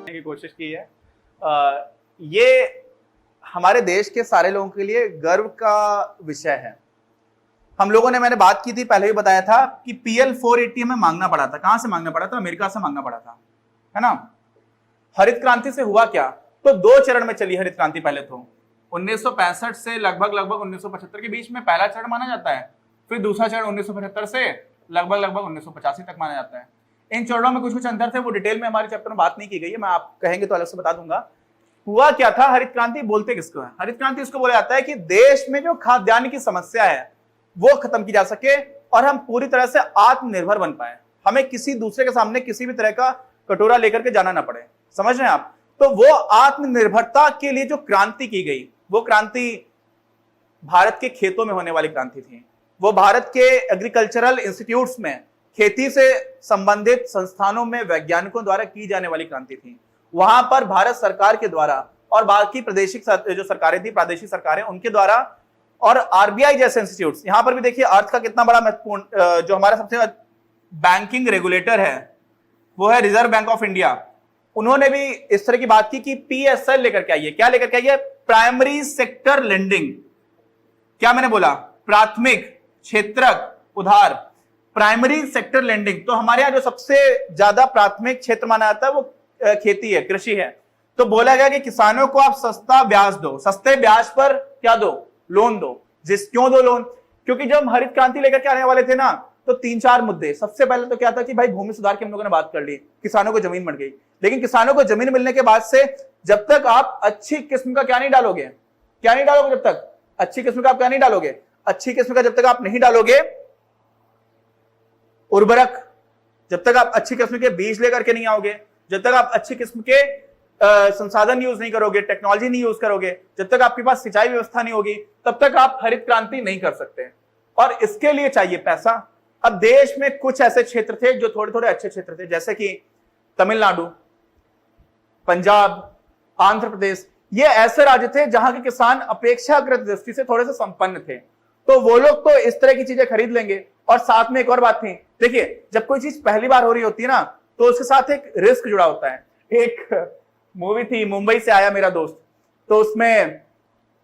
की कोशिश की है। ये हमारे देश के सारे लोगों के लिए गर्व का विषय है। हम लोगों ने, मैंने बात की थी, पहले भी बताया था कि PL 480 हमें मांगना पड़ा था। कहां से मांगना पड़ा था? अमेरिका से मांगना पड़ा था, है ना। हरित क्रांति से हुआ क्या? तो 2 चरण में चली हरित क्रांति। पहले तो 1965 से लगभग 1975 के बीच में पहला चरण माना जाता है। फिर दूसरा चरण 1975 से लगभग 1985 तक माना जाता है। इन चरणों में कुछ कुछ अंतर थे, वो डिटेल में हमारे चैप्टर में बात नहीं की गई है, मैं आप कहेंगे तो अलग से बता दूंगा। हुआ क्या था? हरित क्रांति बोलते किसको है? हरित क्रांति इसको बोला जाता है कि देश में जो खाद्यान्न की समस्या है वो खत्म की जा सके और हम पूरी तरह से आत्मनिर्भर बन पाए। हमें किसी दूसरे के सामने किसी भी तरह का कटोरा लेकर के जाना ना पड़े। समझ रहे हैं आप? तो वो आत्मनिर्भरता के लिए जो क्रांति की गई, वो क्रांति भारत के खेतों में होने वाली क्रांति थी। वो भारत के एग्रीकल्चरल इंस्टीट्यूट्स में, खेती से संबंधित संस्थानों में वैज्ञानिकों द्वारा की जाने वाली क्रांति थी। वहां पर भारत सरकार के द्वारा और बाकी प्रादेशिक जो सरकारें थी, प्रादेशिक सरकारें, उनके द्वारा, और RBI जैसे इंस्टीट्यूट्स, यहां पर भी देखिए अर्थ का कितना बड़ा महत्वपूर्ण, जो हमारा सबसे बैंकिंग रेगुलेटर है वो है रिजर्व बैंक ऑफ इंडिया। उन्होंने भी इस तरह की बात की कि PSL लेकर के आइए। क्या लेकर के आइए? Primary sector lending. क्या मैंने बोला? प्राथमिक क्षेत्रक उधार, प्राइमरी सेक्टर लेंडिंग। तो हमारे यहां जो सबसे ज्यादा प्राथमिक क्षेत्र माना जाता है वो खेती है, कृषि है। तो बोला गया कि किसानों को आप सस्ता ब्याज दो, सस्ते ब्याज पर क्या दो? लोन दो। क्यों दो लोन? क्योंकि जब हम हरित क्रांति लेकर के आने वाले थे ना, तो 3-4 मुद्दे। सबसे पहले तो क्या था कि भाई भूमि सुधार की हम लोगों ने बात कर ली, किसानों को जमीन मिल गई। लेकिन किसानों को जमीन मिलने के बाद से जब तक आप अच्छी किस्म का क्या नहीं डालोगे, क्या नहीं डालोगे, जब तक अच्छी किस्म का आप क्या नहीं डालोगे, अच्छी किस्म का जब तक आप नहीं डालोगे उर्वरक, जब तक आप अच्छी किस्म के बीज लेकर के नहीं आओगे, जब तक आप अच्छी किस्म के संसाधन यूज नहीं करोगे, टेक्नोलॉजी नहीं यूज करोगे, जब तक आपके पास सिंचाई व्यवस्था नहीं होगी, तब तक आप हरित क्रांति नहीं कर सकते। और इसके लिए चाहिए पैसा। अब देश में कुछ ऐसे क्षेत्र थे जो थोड़े थोड़े अच्छे क्षेत्र थे, जैसे कि तमिलनाडु, पंजाब, आंध्र प्रदेश। ये ऐसे राज्य थे जहां के किसान अपेक्षाकृत दृष्टि से थोड़े से संपन्न थे। तो वो लोग तो इस तरह की चीजें खरीद लेंगे। और साथ में एक और बात थी, देखिए जब कोई चीज पहली बार हो रही होती है ना, तो उसके साथ एक रिस्क जुड़ा होता है। एक मूवी थी, मुंबई से आया मेरा दोस्त, तो उसमें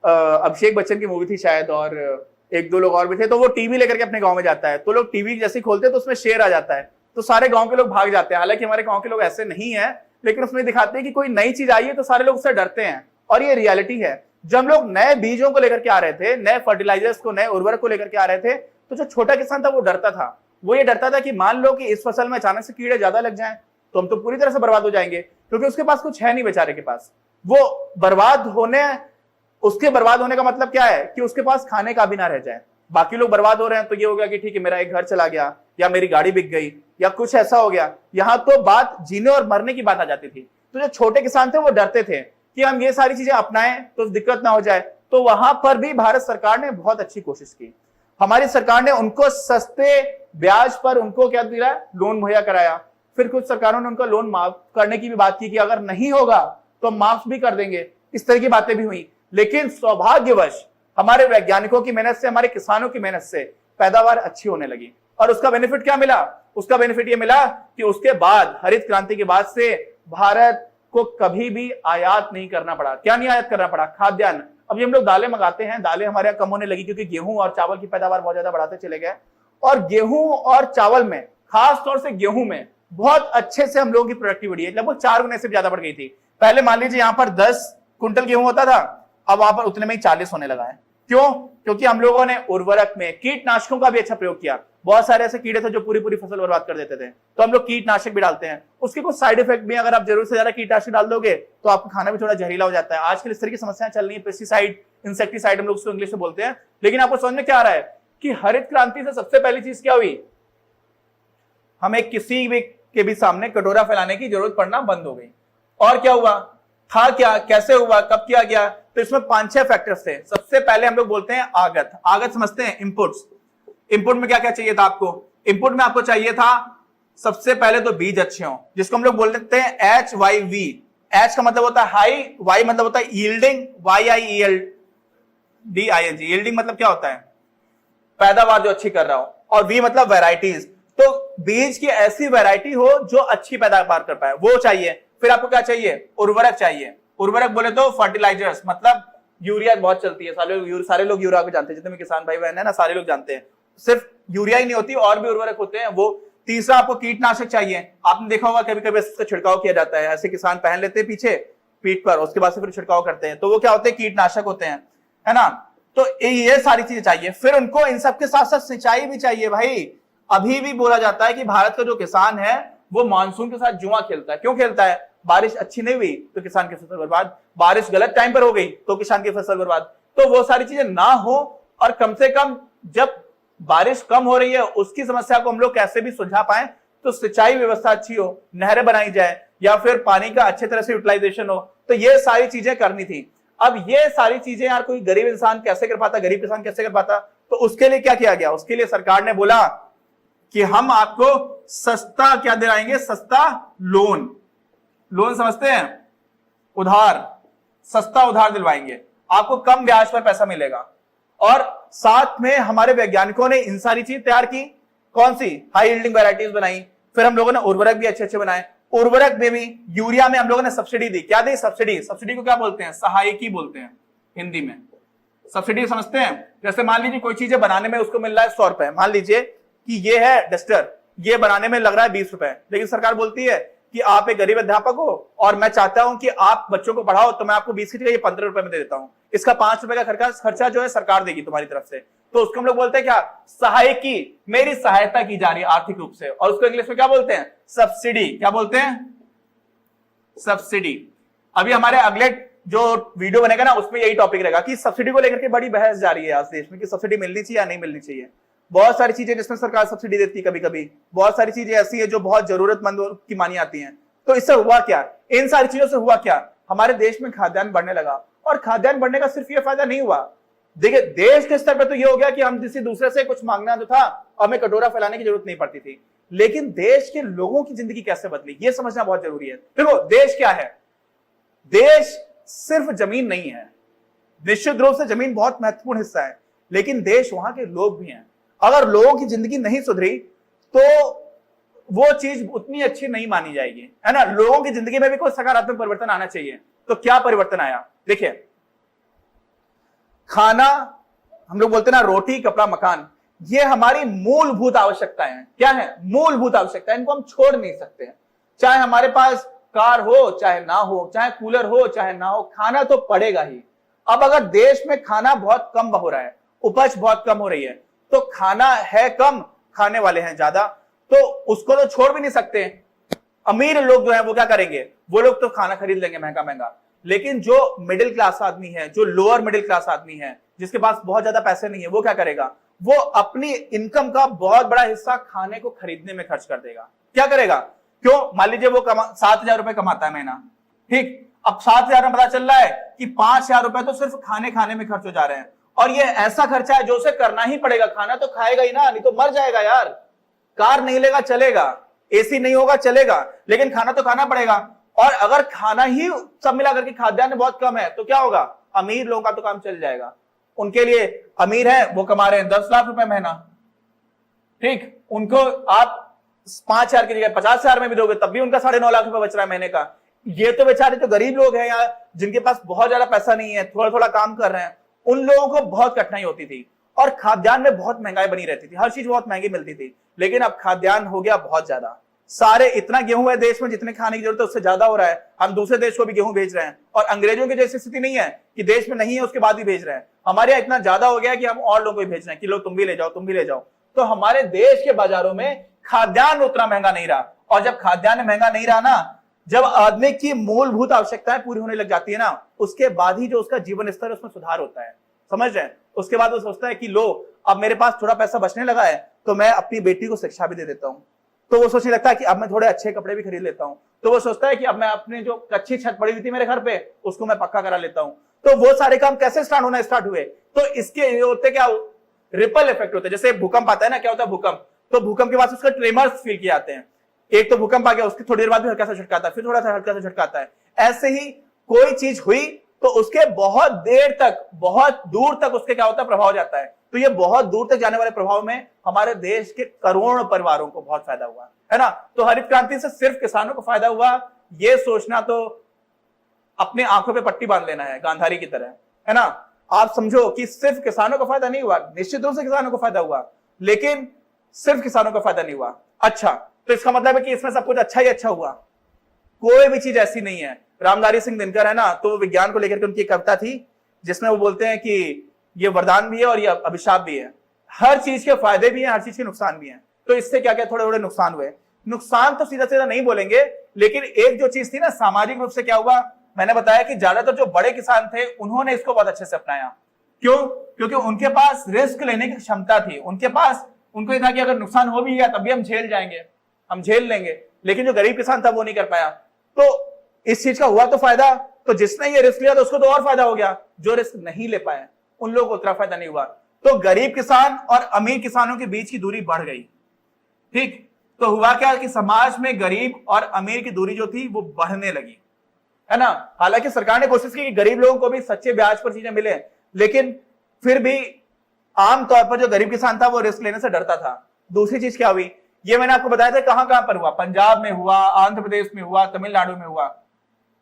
अभिषेक बच्चन की मूवी थी शायद, और 1-2 लोग और भी थे। तो वो टीवी लेकर के अपने गांव में जाता है, तो लोग टीवी जैसे ही खोलते हैं तो उसमें शेर आ जाता है, तो सारे गांव के लोग भाग जाते हैं। हालांकि हमारे गांव के लोग ऐसे नहीं है, लेकिन उसमें दिखाते हैं कि कोई नई चीज आई है तो सारे लोग उससे डरते हैं। और ये रियलिटी है। जब हम लोग नए बीजों को लेकर के आ रहे थे, नए फर्टिलाइजर्स को, नए उर्वरक को लेकर के आ रहे थे, तो जो छोटा किसान था वो डरता था। वो ये डरता था कि मान लो कि इस फसल में अचानक से कीड़े ज्यादा लग जाएं तो हम तो पूरी तरह से बर्बाद हो जाएंगे, क्योंकि उसके पास कुछ है नहीं बेचारे के पास। वो बर्बाद होने, उसके बर्बाद होने का मतलब क्या है कि उसके पास खाने का भी ना रह जाए। बाकी लोग बर्बाद हो रहे हैं तो ये हो गया कि ठीक है मेरा एक घर चला गया, या मेरी गाड़ी बिक गई, या कुछ ऐसा हो गया। यहां तो बात जीने और मरने की बात आ जाती थी। तो जो छोटे किसान थे वो डरते थे कि हम ये सारी चीजें अपनाएं तो दिक्कत ना हो जाए। तो वहां पर भी भारत सरकार ने बहुत अच्छी कोशिश की। हमारी सरकार ने उनको सस्ते ब्याज पर उनको क्या दिया? लोन मुहैया कराया। फिर कुछ सरकारों ने उनका लोन माफ करने की भी बात की कि अगर नहीं होगा तो माफ भी कर देंगे। इस तरह की बातें भी हुई। लेकिन सौभाग्यवश हमारे वैज्ञानिकों की मेहनत से, हमारे किसानों की मेहनत से पैदावार अच्छी होने लगी। और उसका बेनिफिट क्या मिला? उसका बेनिफिट ये मिला कि उसके बाद, हरित क्रांति के बाद से भारत को कभी भी आयात नहीं करना पड़ा। क्या नहीं आयात करना पड़ा? खाद्यान्न। अभी हम लोग दालें मंगाते हैं, दालें हमारे यहाँ कम होने लगी क्योंकि गेहूं और चावल की पैदावार बहुत ज्यादा बढ़ाते चले गए। और गेहूं और चावल में, खास तौर से गेहूं में बहुत अच्छे से हम लोगों की प्रोडक्टिविटी है, लगभग 4 गुने से ज्यादा बढ़ गई थी। पहले मान लीजिए यहाँ पर 10 कुंटल गेहूं होता था, अब वहां पर उतने में ही 40 होने लगा है। क्यों? क्योंकि हम लोगों ने उर्वरक में कीटनाशकों का भी अच्छा प्रयोग किया। बहुत सारे ऐसे कीड़े थे जो पूरी पूरी फसल बर्बाद कर देते थे, तो हम लोग कीटनाशक भी डालते हैं। उसके कुछ साइड इफेक्ट भी, अगर आप जरूरत से ज्यादा कीटनाशक डाल दोगे तो आपका खाना भी थोड़ा जहरीला हो जाता है। आजकल इस तरह की समस्याएं चल रही है, पेस्टिसाइड, इंसेक्टिसाइड हम लोग उसको इंग्लिश में बोलते हैं। लेकिन आपको समझ में क्या आ रहा है कि हरित क्रांति से सबसे पहली चीज क्या हुई? हमें किसी भी के भी सामने कटोरा फैलाने की जरूरत पड़ना बंद हो गई। और क्या हुआ? था क्या, कैसे हुआ, कब किया गया? तो इसमें 5-6 फैक्टर्स थे। सबसे पहले हम लोग बोलते हैं आगत। आगत समझते हैं, इनपुट्स। इनपुट में क्या क्या चाहिए था आपको? इनपुट में आपको चाहिए था सबसे पहले तो बीज अच्छे हों, जिसको हम लोग बोल देते हैं HYV। H का मतलब होता है हाई, Y मतलब होता है यील्डिंग, YIELDING। यील्डिंग मतलब क्या होता है? पैदावार जो अच्छी कर रहा हो, और वी मतलब वैरायटीज, तो बीज की ऐसी वैरायटी हो जो अच्छी पैदावार कर पाए, वो चाहिए। फिर आपको क्या चाहिए? उर्वरक चाहिए। उर्वरक बोले तो फर्टिलाइजर्स, मतलब यूरिया बहुत चलती है, सारे लोग यूरिया को जानते हैं, जितने भी किसान भाई बहन है ना, सारे लोग जानते हैं। सिर्फ यूरिया ही नहीं होती, और भी उर्वरक होते हैं वो। तीसरा आपको कीटनाशक चाहिए। आपने देखा होगा कभी कभी इसका छिड़काव किया जाता है, ऐसे किसान पहन लेते हैं पीछे पीठ पर, उसके बाद से फिर छिड़काव करते हैं, तो वो क्या होते हैं? कीटनाशक होते हैं, है ना। तो ये सारी चीजें चाहिए। फिर उनको इन सबके साथ साथ सिंचाई भी चाहिए भाई। अभी भी बोला जाता है कि भारत का जो किसान है वो मानसून के साथ जुआ खेलता है। क्यों खेलता है? बारिश अच्छी नहीं हुई तो किसान की फसल बर्बाद, बारिश गलत टाइम पर हो गई तो किसान की फसल बर्बाद। तो वो सारी चीजें ना हो, और कम से कम जब बारिश कम हो रही है उसकी समस्या को हम लोग कैसे भी सुलझा पाए, तो सिंचाई व्यवस्था अच्छी हो, नहरें बनाई जाए, या फिर पानी का अच्छे तरह से यूटिलाइजेशन हो। तो ये सारी चीजें करनी थी। अब ये सारी चीजें यार कोई गरीब इंसान कैसे कर पाता, गरीब किसान कैसे कर पाता? तो उसके लिए क्या किया गया? उसके लिए सरकार ने बोला कि हम आपको सस्ता क्या दिलाएंगे? सस्ता लोन। लोन समझते हैं? उधार, सस्ता उधार दिलवाएंगे आपको, कम ब्याज पर पैसा मिलेगा। और साथ में हमारे वैज्ञानिकों ने इन सारी चीज तैयार की। कौन सी? हाई यील्डिंग वैरायटीज बनाई। फिर हम लोगों ने उर्वरक भी अच्छे अच्छे बनाए। उर्वरक में भी, यूरिया में हम लोगों ने सब्सिडी दी। क्या दी? सब्सिडी। सब्सिडी को क्या बोलते हैं? सहायकी बोलते हैं हिंदी में। सब्सिडी समझते हैं? जैसे मान लीजिए कोई चीजें बनाने में उसको मिल रहा है 100 रुपए, मान लीजिए कि ये है डस्टर, ये बनाने में लग रहा है 20 रुपए, लेकिन सरकार बोलती है कि आप एक गरीब अध्यापक हो और मैं चाहता हूं कि आप बच्चों को पढ़ाओ, तो मैं आपको 20 की जगह 15 रुपए में दे देता हूं। इसका 5 रुपए का खर्चा जो है सरकार देगी तुम्हारी तरफ से। तो उसको हम लोग बोलते हैं क्या? सहायकी। मेरी सहायता की जा रही है आर्थिक रूप से, और उसको इंग्लिश में क्या बोलते हैं? सब्सिडी। क्या बोलते हैं? सब्सिडी। अभी हमारे अगले जो वीडियो बनेगा ना उसमें यही टॉपिक रहेगा कि सब्सिडी को लेकर के बड़ी बहस जा रही है आज देश में कि सब्सिडी मिलनी चाहिए या नहीं मिलनी चाहिए। बहुत सारी चीजें जिसमें सरकार सब्सिडी देती है, कभी कभी बहुत सारी चीजें ऐसी है जो बहुत जरूरतमंदों की मानी आती हैं। तो इससे हुआ क्या? इन सारी चीजों से हुआ क्या? हमारे देश में खाद्यान्न बढ़ने लगा। और खाद्यान्न बढ़ने का सिर्फ ये फायदा नहीं हुआ, देखिए देश के स्तर पर तो ये हो गया कि हम किसी दूसरे से कुछ मांगना जो था, हमें कटोरा फैलाने की जरूरत नहीं पड़ती थी। लेकिन देश के लोगों की जिंदगी कैसे बदली, ये समझना बहुत जरूरी है। देखो देश क्या है? देश सिर्फ जमीन नहीं है, निश्चित रूप से जमीन बहुत महत्वपूर्ण हिस्सा है, लेकिन देश वहां के लोग भी हैं। अगर लोगों की जिंदगी नहीं सुधरी तो वो चीज उतनी अच्छी नहीं मानी जाएगी, है ना। लोगों की जिंदगी में भी कोई सकारात्मक परिवर्तन आना चाहिए। तो क्या परिवर्तन आया? देखिए, खाना, हम लोग बोलते हैं ना रोटी कपड़ा मकान, ये हमारी मूलभूत आवश्यकताएं हैं। क्या है? मूलभूत आवश्यकताएं, इनको हम छोड़ नहीं सकते हैं। चाहे हमारे पास कार हो चाहे ना हो, चाहे कूलर हो चाहे ना हो, खाना तो पड़ेगा ही। अब अगर देश में खाना बहुत कम हो रहा है, उपज बहुत कम हो रही है, तो खाना है कम, खाने वाले हैं ज्यादा, तो उसको तो छोड़ भी नहीं सकते। अमीर लोग जो है वो क्या करेंगे? वो लोग तो खाना खरीद लेंगे महंगा महंगा, लेकिन जो मिडिल क्लास आदमी है, जो लोअर मिडिल क्लास आदमी है, जिसके पास बहुत ज्यादा पैसे नहीं है, वो क्या करेगा? वो अपनी इनकम का बहुत बड़ा हिस्सा खाने को खरीदने में खर्च कर देगा। क्या करेगा? क्यों? मान लीजिए वो 7,000 रुपए कमाता है महीना, ठीक। अब 7,000 में पता चल रहा है कि 5,000 रुपए तो सिर्फ खाने में खर्च हो जा रहे हैं, और ये ऐसा खर्चा है जो उसे करना ही पड़ेगा। खाना तो खाएगा ही ना, नहीं तो मर जाएगा यार। कार नहीं लेगा चलेगा, एसी नहीं होगा चलेगा, लेकिन खाना तो खाना पड़ेगा। और अगर खाना ही सब मिला करके खाद्यान्न बहुत कम है तो क्या होगा? अमीर लोगों का तो काम चल जाएगा। उनके लिए, अमीर है वो कमा रहे हैं 10 लाख रुपए महीना, ठीक, उनको आप 5,000 की जगह 50,000 में भी दोगे तब भी उनका 9.5 लाख रुपए बच रहा है महीने का। ये तो बेचारे जो गरीब लोग हैं यार, जिनके पास बहुत ज्यादा पैसा नहीं है, थोड़ा थोड़ा काम कर रहे हैं, उन लोगों को बहुत कठिनाई होती थी। और खाद्यान्न में बहुत महंगाई बनी रहती थी, हर चीज बहुत महंगी मिलती थी। लेकिन अब खाद्यान्न हो गया बहुत ज्यादा, सारे इतना गेहूं है देश में जितने खाने की जरूरत है उससे ज्यादा हो रहा है। हम दूसरे देश को भी गेहूं भेज रहे हैं, और अंग्रेजों की जैसी स्थिति नहीं है कि देश में नहीं है उसके बाद भी भेज रहे हैं। हमारे यहाँ इतना ज्यादा हो गया कि हम और लोगों को भेज रहे हैं कि लो तुम भी ले जाओ, तुम भी ले जाओ। तो हमारे देश के बाजारों में खाद्यान्न उतना महंगा नहीं रहा। और जब खाद्यान्न महंगा नहीं रहा ना, जब आदमी की मूलभूत आवश्यकताएं पूरी होने लग जाती है ना, उसके बाद ही जो उसका जीवन स्तर है उसमें सुधार होता है, समझ रहे हैं। उसके बाद वो सोचता है कि लो अब मेरे पास थोड़ा पैसा बचने लगा है तो मैं अपनी बेटी को शिक्षा भी दे देता हूं। तो वो सोचने लगता है कि अब मैं थोड़े अच्छे कपड़े भी खरीद लेता हूं। तो वो सोचता है कि अब मैं अपने जो कच्ची छत पड़ी हुई थी मेरे घर पे उसको मैं पक्का करा लेता हूं। तो वो सारे काम कैसे स्टार्ट हुए? तो इसके होते क्या, रिपल इफेक्ट होते हैं। जैसे भूकंप आता है ना, क्या होता है भूकंप? तो भूकंप के बाद उसका ट्रेमर्स फील किए जाते हैं। एक तो भूकंप आ गया, उसकी थोड़ी देर बाद भी हल्का सा झटकाता है, फिर थोड़ा सा हल्का सा झटकाता है। ऐसे ही कोई चीज हुई तो उसके बहुत देर तक, बहुत दूर तक उसके क्या होता है, प्रभाव जाता है। तो ये बहुत दूर तक जाने वाले प्रभाव में हमारे देश के करोड़ों परिवारों को बहुत फायदा हुआ है ना। तो हरित क्रांति से सिर्फ किसानों को फायदा हुआ, ये सोचना तो अपने आंखों पे पट्टी बांध लेना है गांधारी की तरह, है ना। आप समझो कि सिर्फ किसानों को फायदा नहीं हुआ, निश्चित रूप से किसानों को फायदा हुआ, लेकिन सिर्फ किसानों को फायदा नहीं हुआ। अच्छा, तो इसका मतलब है कि इसमें सब कुछ अच्छा ही अच्छा हुआ? कोई भी चीज ऐसी नहीं है। रामधारी सिंह दिनकर है ना, तो वो विज्ञान को लेकर के उनकी कविता थी जिसमें वो बोलते हैं कि ये वरदान भी है और ये अभिशाप भी है। हर चीज के फायदे भी हैं, हर चीज के नुकसान भी हैं। तो इससे क्या क्या थोड़े थोड़े नुकसान हुए। नुकसान तो सीधा सीधा नहीं बोलेंगे, लेकिन एक जो चीज थी ना, सामाजिक रूप से क्या हुआ, मैंने बताया कि ज्यादातर जो बड़े किसान थे उन्होंने इसको बहुत अच्छे से अपनाया। क्यों? क्योंकि उनके पास रिस्क लेने की क्षमता थी, उनके पास, उनको ये था कि अगर नुकसान हो भी गया तब भी हम झेल जाएंगे, हम झेल लेंगे। लेकिन जो गरीब किसान था वो नहीं कर पाया। तो इस चीज का हुआ तो फायदा, तो जिसने ये रिस्क लिया तो उसको तो और फायदा हो गया। जो रिस्क नहीं ले पाए उन लोगों को उतना फायदा नहीं हुआ। तो गरीब किसान और अमीर किसानों के बीच की दूरी बढ़ गई। ठीक, तो हुआ क्या कि समाज में गरीब और अमीर की दूरी जो थी वो बढ़ने लगी, है ना। हालांकि सरकार ने कोशिश की कि गरीब लोगों को भी सच्चे ब्याज पर चीजें मिले, लेकिन फिर भी आमतौर पर जो गरीब किसान था वो रिस्क लेने से डरता था। दूसरी चीज क्या हुई, ये मैंने आपको बताया था कहां कहां पर हुआ। पंजाब में हुआ, आंध्र प्रदेश में हुआ, तमिलनाडु में हुआ,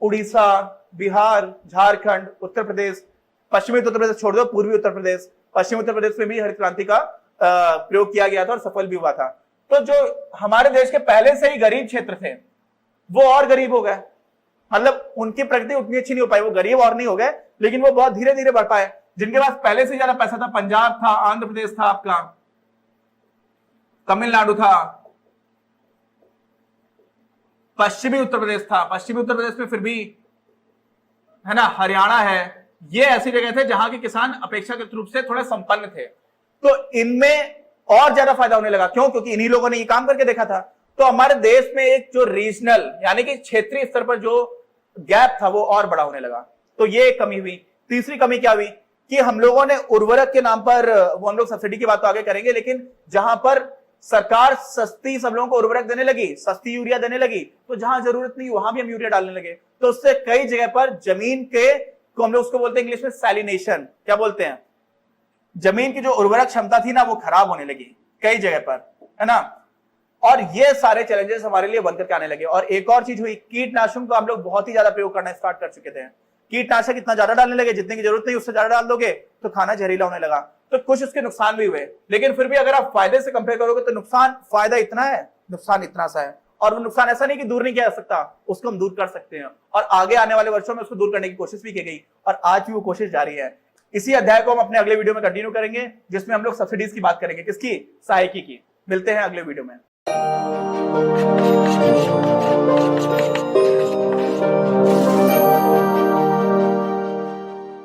उड़ीसा, बिहार, झारखंड, उत्तर प्रदेश, पश्चिमी उत्तर प्रदेश छोड़ दो, पूर्वी उत्तर प्रदेश, पश्चिमी उत्तर प्रदेश में भी हरित क्रांति का प्रयोग किया गया था और सफल भी हुआ था। तो जो हमारे देश के पहले से ही गरीब क्षेत्र थे वो और गरीब हो गए। मतलब उनकी प्रगति उतनी अच्छी नहीं हो पाई, वो गरीब और नहीं हो गए, लेकिन वो बहुत धीरे धीरे बढ़ पाए। जिनके पास पहले से ज्यादा पैसा था, पंजाब था, आंध्र प्रदेश था, आपका तमिलनाडु था, पश्चिमी उत्तर प्रदेश था, पश्चिमी उत्तर प्रदेश में फिर भी, है ना, हरियाणा है, ये ऐसी जगह थे जहां के किसान अपेक्षाकृत रूप से थोड़े संपन्न थे। तो इनमें और ज्यादा फायदा होने लगा। क्यों? क्योंकि इन्हीं लोगों ने ये काम करके देखा था। तो हमारे देश में एक जो रीजनल यानी कि क्षेत्रीय स्तर पर जो गैप था वो और बड़ा होने लगा। तो ये एक कमी हुई। तीसरी कमी क्या हुई कि हम लोगों ने उर्वरक के नाम पर, वो हम लोग सब्सिडी की बात तो आगे करेंगे, लेकिन जहां पर सरकार सस्ती सब लोगों को उर्वरक देने लगी, सस्ती यूरिया देने लगी, तो जहां जरूरत नहीं वहां भी हम यूरिया डालने लगे। तो उससे कई जगह पर जमीन के, को हम लोग उसको बोलते हैं इंग्लिश में सैलिनेशन, क्या बोलते हैं, जमीन की जो उर्वरक क्षमता थी ना वो खराब होने लगी कई जगह पर, है ना। और ये सारे चैलेंजेस हमारे लिए बनकर के आने लगे। और एक और चीज हुई, कीटनाशकों का हम लोग बहुत ही ज्यादा प्रयोग करना स्टार्ट कर चुके थे। कीटनाशक इतना ज्यादा डालने लगे, जितने की जरूरत नहीं उससे ज्यादा डाल दोगे तो खाना जहरीला होने लगा। तो कुछ उसके नुकसान भी हुए, लेकिन फिर भी अगर आप फायदे से कंपेयर करोगे तो नुकसान, फायदा इतना है, नुकसान इतना सा है। और वो नुकसान ऐसा नहीं कि दूर नहीं किया जा सकता, उसको हम दूर कर सकते हैं। और आगे आने वाले वर्षों में उसको दूर करने की कोशिश भी की गई और आज भी वो कोशिश जारी है। इसी अध्याय को हम अपने अगले वीडियो में कंटिन्यू करेंगे, जिसमें हम लोग सब्सिडीज की बात करेंगे। किसकी? सहायकी की। मिलते हैं अगले वीडियो में।